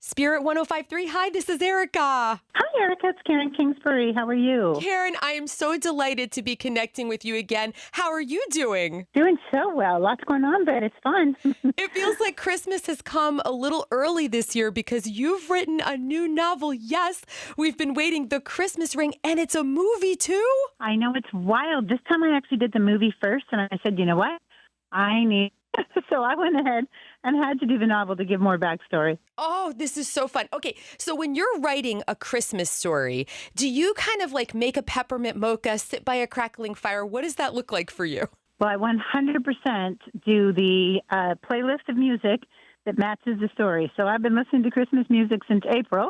Spirit 1053. Hi, this is Erica. Hi, Erica. It's Karen Kingsbury. How are you? Karen, I am so delighted to be connecting with you again. How are you doing? Doing so well. Lots going on, but it's fun. It feels like Christmas has come a little early this year because you've written a new novel. Yes, we've been waiting, The Christmas Ring, and it's a movie too? I know it's wild. This time I actually did the movie first, and I said, you know what? I need. So I went ahead and had to do the novel to give more backstory. Oh, this is so fun. Okay, so when you're writing a Christmas story, do you kind of like make a peppermint mocha, sit by a crackling fire? What does that look like for you? Well, I 100% do the playlist of music that matches the story. So I've been listening to Christmas music since April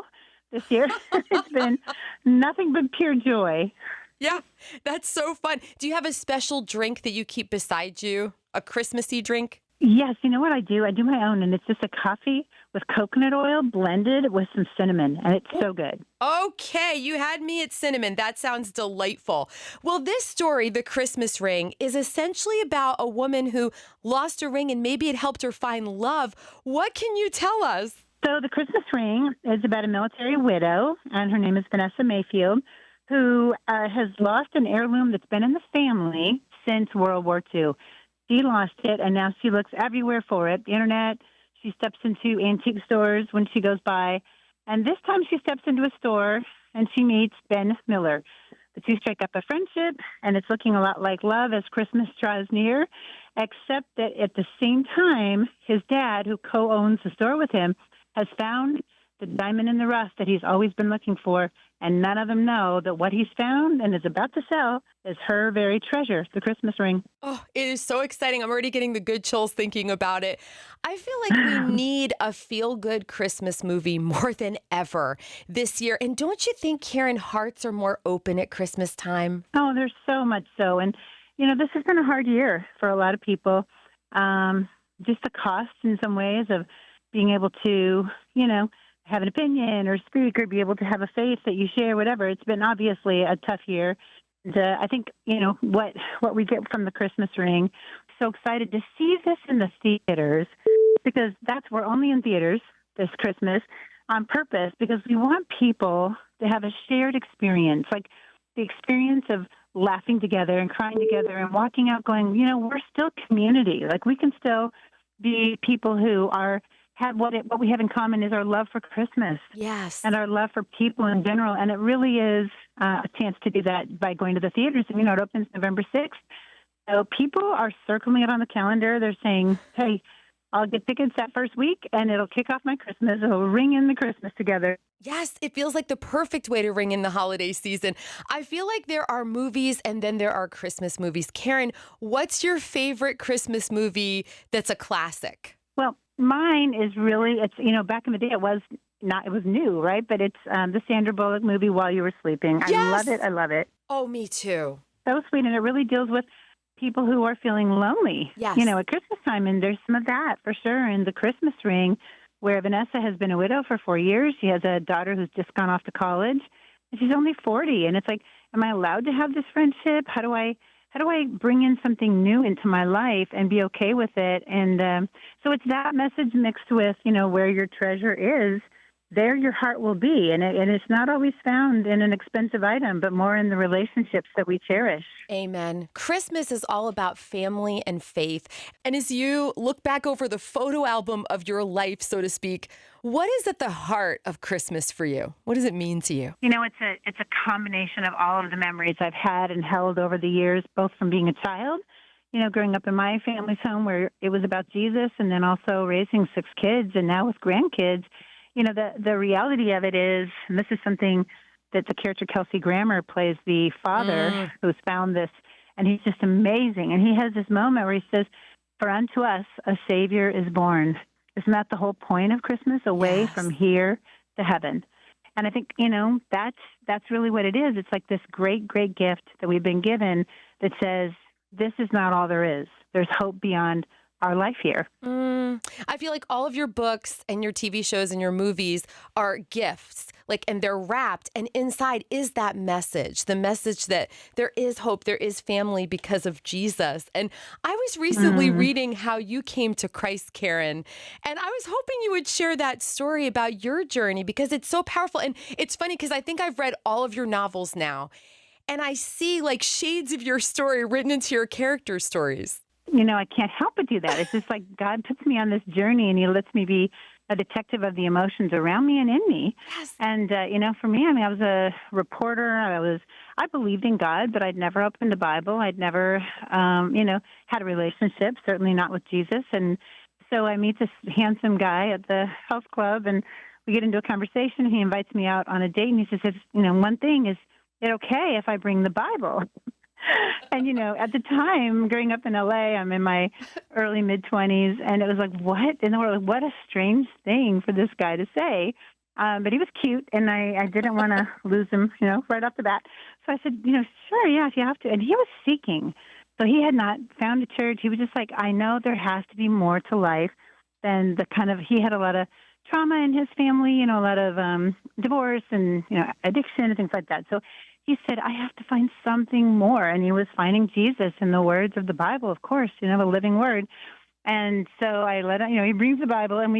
this year. It's been nothing but pure joy. Yeah, that's so fun. Do you have a special drink that you keep beside you? A Christmassy drink? Yes, you know what I do? I do my own, and it's just a coffee with coconut oil blended with some cinnamon, and it's so good. Okay, you had me at cinnamon. That sounds delightful. Well, this story, The Christmas Ring, is essentially about a woman who lost a ring and maybe it helped her find love. What can you tell us? So The Christmas Ring is about a military widow, and her name is Vanessa Mayfield, who has lost an heirloom that's been in the family since World War II. She lost it, and now she looks everywhere for it. The internet, she steps into antique stores when she goes by. And this time she steps into a store, and she meets Ben Miller. The two strike up a friendship, and it's looking a lot like love as Christmas draws near, except that at the same time, his dad, who co-owns the store with him, has found the diamond in the rough that he's always been looking for, and none of them know that what he's found and is about to sell is her very treasure, the Christmas ring. Oh, it is so exciting. I'm already getting the good chills thinking about it. I feel like we need a feel-good Christmas movie more than ever this year. And don't you think, Karen, hearts are more open at Christmas time? Oh, there's so much so. And, you know, this has been a hard year for a lot of people. Just the cost in some ways of being able to, you know, have an opinion or speak or be able to have a faith that you share, whatever. It's been obviously a tough year. And, I think, you know, what we get from the Christmas Ring, so excited to see this in the theaters because we're only in theaters this Christmas on purpose because we want people to have a shared experience, like the experience of laughing together and crying together and walking out going, you know, we're still community. Like we can still be people who have what we have in common is our love for Christmas. Yes. And our love for people in general. And it really is a chance to do that by going to the theaters. And, you know, it opens November 6th. So people are circling it on the calendar. They're saying, hey, I'll get tickets that first week and it'll kick off my Christmas. It'll ring in the Christmas together. Yes, it feels like the perfect way to ring in the holiday season. I feel like there are movies and then there are Christmas movies. Karen, what's your favorite Christmas movie that's a classic? Well, mine is really, it's, you know, back in the day it was new, right? But it's the Sandra Bullock movie, While You Were Sleeping. Yes! I love it. I love it. Oh, me too. So sweet. And it really deals with people who are feeling lonely, Yes. you know, at Christmas time. And there's some of that for sure in The Christmas Ring, where Vanessa has been a widow for 4 years. She has a daughter who's just gone off to college, and she's only 40. And it's like, am I allowed to have this friendship? How do I bring in something new into my life and be okay with it? And so it's that message mixed with, you know, where your treasure is, there your heart will be. And it's not always found in an expensive item, but more in the relationships that we cherish. Amen. Christmas is all about family and faith. And as you look back over the photo album of your life, so to speak, what is at the heart of Christmas for you? What does it mean to you? You know, it's a combination of all of the memories I've had and held over the years, both from being a child, you know, growing up in my family's home where it was about Jesus, and then also raising 6 kids and now with grandkids. You know, the reality of it is, and this is something that the character Kelsey Grammer plays the father who's found this, and he's just amazing. And he has this moment where he says, for unto us a Savior is born. Isn't that the whole point of Christmas? Away from here to heaven. And I think, you know, that's really what it is. It's like this great, great gift that we've been given that says, this is not all there is. There's hope beyond our life here. I feel like all of your books and your TV shows and your movies are gifts. and they're wrapped, and inside is that message, the message that there is hope, there is family because of Jesus. And I was recently reading how you came to Christ, Karen, and I was hoping you would share that story about your journey because it's so powerful. And it's funny because I think I've read all of your novels now, and I see like shades of your story written into your character stories. I can't help but do that. It's just like God puts me on this journey and he lets me be a detective of the emotions around me and in me. Yes. And, for me, I was a reporter. I believed in God, but I'd never opened the Bible. I'd never, had a relationship, certainly not with Jesus. And so I meet this handsome guy at the health club and we get into a conversation. He invites me out on a date and he says, one thing, is it okay if I bring the Bible? And, at the time, growing up in LA, I'm in my early mid-20s, and it was like, what in the world? What a strange thing for this guy to say. But he was cute, and I didn't want to lose him, right off the bat. So I said, sure, yeah, if you have to. And he was seeking. So he had not found a church. He was just like, I know there has to be more to life than he had a lot of trauma in his family, a lot of divorce and, addiction and things like that. So he said, I have to find something more. And he was finding Jesus in the words of the Bible, of course, the living word. And so I let him, he brings the Bible and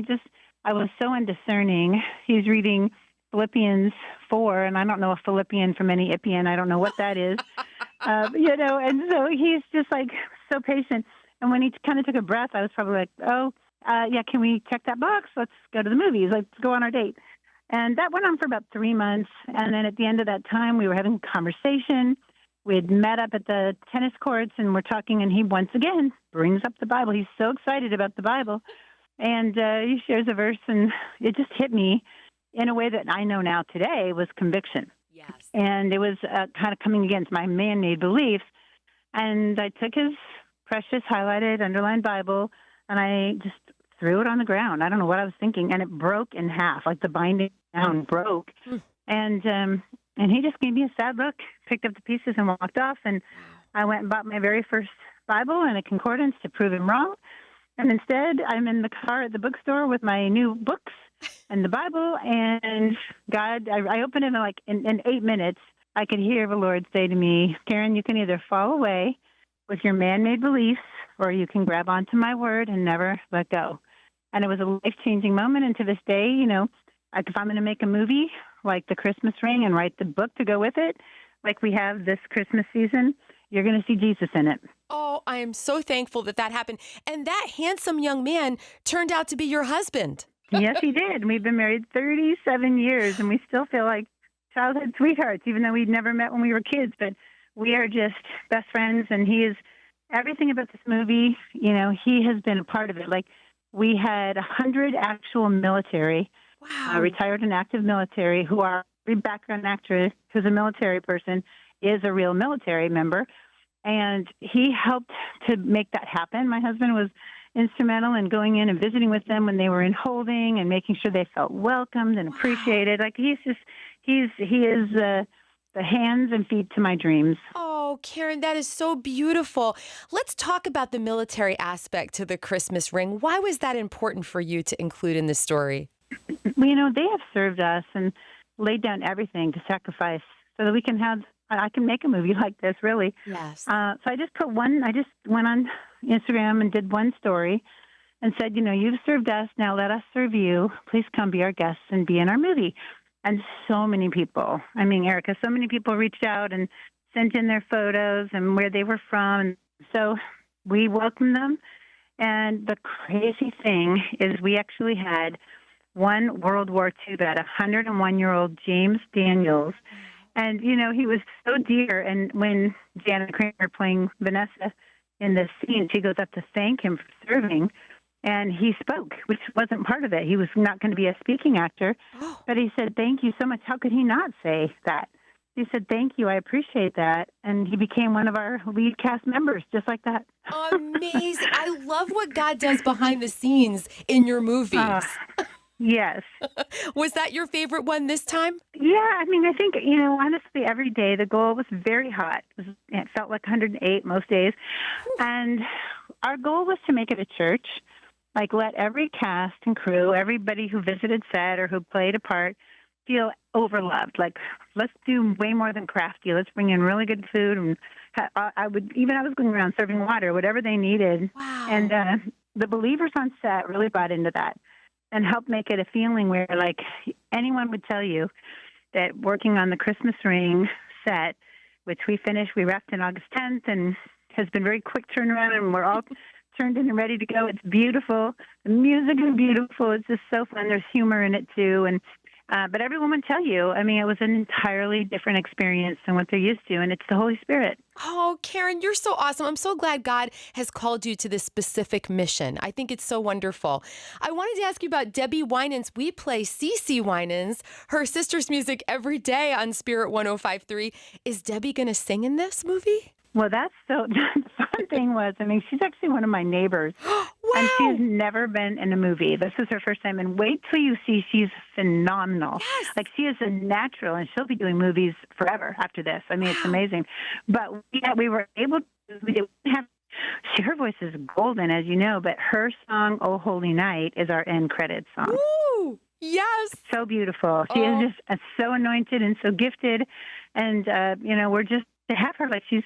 I was so undiscerning. He's reading Philippians 4, and I don't know a Philippian from any Ippian. I don't know what that is, and so he's just like so patient. And when he kind of took a breath, I was probably like, yeah, can we check that box? Let's go to the movies. Let's go on our date. And that went on for about 3 months. And then at the end of that time, we were having a conversation. We had met up at the tennis courts and we're talking. And he once again brings up the Bible. He's so excited about the Bible. And he shares a verse and it just hit me in a way that I know now today was conviction. Yes. And it was kind of coming against my man-made beliefs. And I took his precious highlighted, underlined Bible and I just threw it on the ground. I don't know what I was thinking. And it broke in half, like the binding down broke. And he just gave me a sad look, picked up the pieces and walked off. And I went and bought my very first Bible and a concordance to prove him wrong. And instead, I'm in the car at the bookstore with my new books and the Bible. And God, I opened it and in 8 minutes, I could hear the Lord say to me, Karen, you can either fall away with your man-made beliefs or you can grab onto my word and never let go. And it was a life-changing moment. And to this day, if I'm going to make a movie like The Christmas Ring and write the book to go with it, like we have this Christmas season, you're going to see Jesus in it. Oh, I am so thankful that happened. And that handsome young man turned out to be your husband. Yes, he did. We've been married 37 years, and we still feel like childhood sweethearts, even though we'd never met when we were kids. But we are just best friends, and he is everything about this movie. He has been a part of it. Like, we had 100 actual military, retired and active military, who are every background actor who's a military person is a real military member. And he helped to make that happen. My husband was instrumental in going in and visiting with them when they were in holding and making sure they felt welcomed and appreciated. Like he is the hands and feet to my dreams. Oh, Karen, that is so beautiful. Let's talk about the military aspect to the Christmas ring. Why was that important for you to include in the story? Well, they have served us and laid down everything to sacrifice so that we can I can make a movie like this, really. Yes. So I just went on Instagram and did one story and said, you've served us, now let us serve you. Please come be our guests and be in our movie. And so many people, Erica, so many people reached out and sent in their photos and where they were from. And so we welcomed them. And the crazy thing is we actually had one World War II vet, 101-year-old James Daniels. And, he was so dear. And when Janet Kramer playing Vanessa in the scene, she goes up to thank him for serving. And he spoke, which wasn't part of it. He was not going to be a speaking actor. But he said, thank you so much. How could he not say that? He said, thank you. I appreciate that. And he became one of our lead cast members, just like that. Amazing. I love what God does behind the scenes in your movies. Yes. Was that your favorite one this time? Yeah, I think, honestly, every day the goal was very hot. It felt like 108 most days. And our goal was to make it a church, like let every cast and crew, everybody who visited set or who played a part, feel overloved. Like, let's do way more than crafty. Let's bring in really good food. And I was going around serving water, whatever they needed. Wow. And the believers on set really bought into that and helped make it a feeling where, like, anyone would tell you that working on the Christmas ring set, which we wrapped in August 10th, and has been very quick turnaround, and we're all turned in and ready to go. It's beautiful. The music is beautiful. It's just so fun. There's humor in it too, and but everyone would tell you, I mean, it was an entirely different experience than what they're used to, and it's the Holy Spirit. Oh, Karen, you're so awesome. I'm so glad God has called you to this specific mission. I think it's so wonderful. I wanted to ask you about Debbie Winans. We play CeCe Winans, her sister's music every day on Spirit 105.3. Is Debbie going to sing in this movie? Well, that's so. The fun thing was, I mean, she's actually one of my neighbors. Wow. And she's never been in a movie. This is her first time. And wait till you see, she's phenomenal. Yes. Like, she is a natural, and she'll be doing movies forever after this. I mean, it's amazing. But we were able to, we didn't have, her voice is golden, as you know, but her song, Oh Holy Night, is our end credits song. Woo! Yes. It's so beautiful. She is just so anointed and so gifted. And, we're just, to have her, like, she's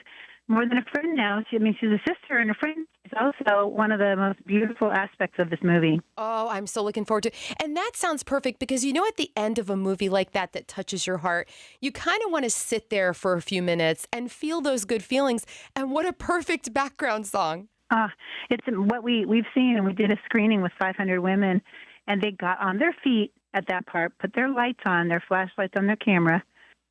more than a friend now. She's a sister and a friend. She's also one of the most beautiful aspects of this movie. Oh, I'm so looking forward to it. And that sounds perfect because, at the end of a movie like that touches your heart, you kind of want to sit there for a few minutes and feel those good feelings. And what a perfect background song. It's what we've seen, and we did a screening with 500 women, and they got on their feet at that part, put their lights on, their flashlights on their camera,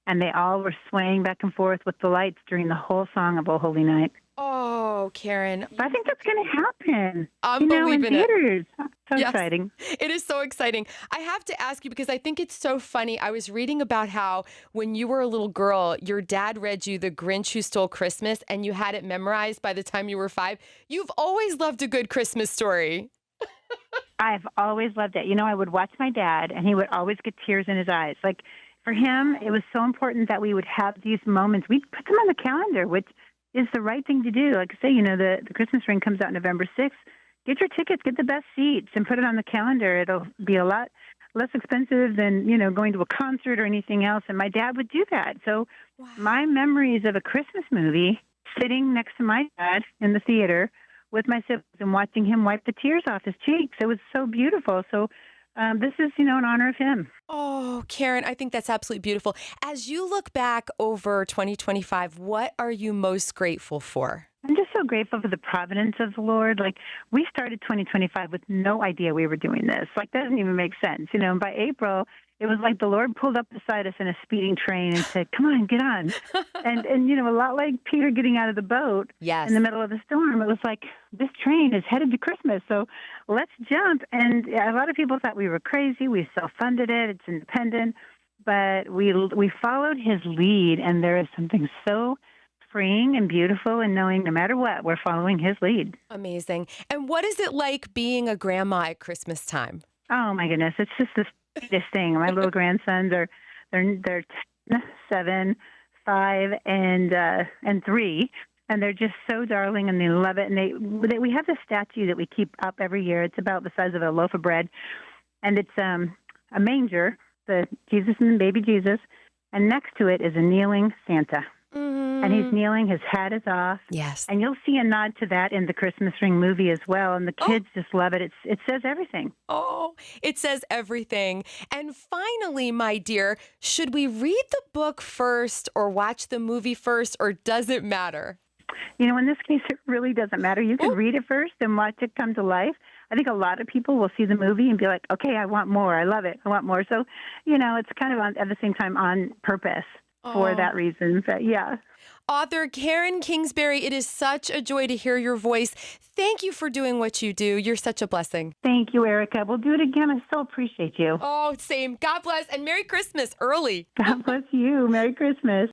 and they all were swaying back and forth with the lights during the whole song of Oh Holy Night. Oh, Karen. I think that's going to happen. I'm believing in theaters. So Yes. exciting. It is so exciting. I have to ask you because I think it's so funny. I was reading about how when you were a little girl, your dad read you The Grinch Who Stole Christmas and you had it memorized by the time you were 5. You've always loved a good Christmas story. I've always loved it. I would watch my dad, and he would always get tears in his eyes. Like, for him, it was so important that we would have these moments. We'd put them on the calendar, which is the right thing to do. Like I say, the Christmas ring comes out November 6th. Get your tickets, get the best seats, and put it on the calendar. It'll be a lot less expensive than, going to a concert or anything else. And my dad would do that. So my memories of a Christmas movie, sitting next to my dad in the theater with my siblings and watching him wipe the tears off his cheeks, it was so beautiful. So this is, in honor of him. Oh, Karen, I think that's absolutely beautiful. As you look back over 2025, what are you most grateful for? I'm just so grateful for the providence of the Lord. Like, we started 2025 with no idea we were doing this. Like, that doesn't even make sense. And by April, it was like the Lord pulled up beside us in a speeding train and said, come on, get on. and a lot like Peter getting out of the boat Yes. in the middle of the storm, it was like, this train is headed to Christmas, so let's jump. And a lot of people thought we were crazy. We self-funded it. It's independent. But we followed his lead, and there is something so freeing and beautiful in knowing no matter what, we're following his lead. Amazing. And what is it like being a grandma at Christmas time? Oh, my goodness. It's just the sweetest thing. My little grandsons they're 7, 5, and 3. And they're just so darling, and they love it. And we have this statue that we keep up every year. It's about the size of a loaf of bread. And it's a manger, the Jesus and baby Jesus. And next to it is a kneeling Santa. Mm-hmm. And he's kneeling, his hat is off. Yes. And you'll see a nod to that in the Christmas Ring movie as well. And the kids just love it. It says everything. Oh, it says everything. And finally, my dear, should we read the book first or watch the movie first, or does it matter? In this case, it really doesn't matter. You can read it first and watch it come to life. I think a lot of people will see the movie and be like, okay, I want more. I love it. I want more. So, it's kind of at the same time on purpose for that reason. But yeah. Author Karen Kingsbury, it is such a joy to hear your voice. Thank you for doing what you do. You're such a blessing. Thank you, Erica. We'll do it again. I so appreciate you. Oh, same. God bless and Merry Christmas early. God bless you. Merry Christmas.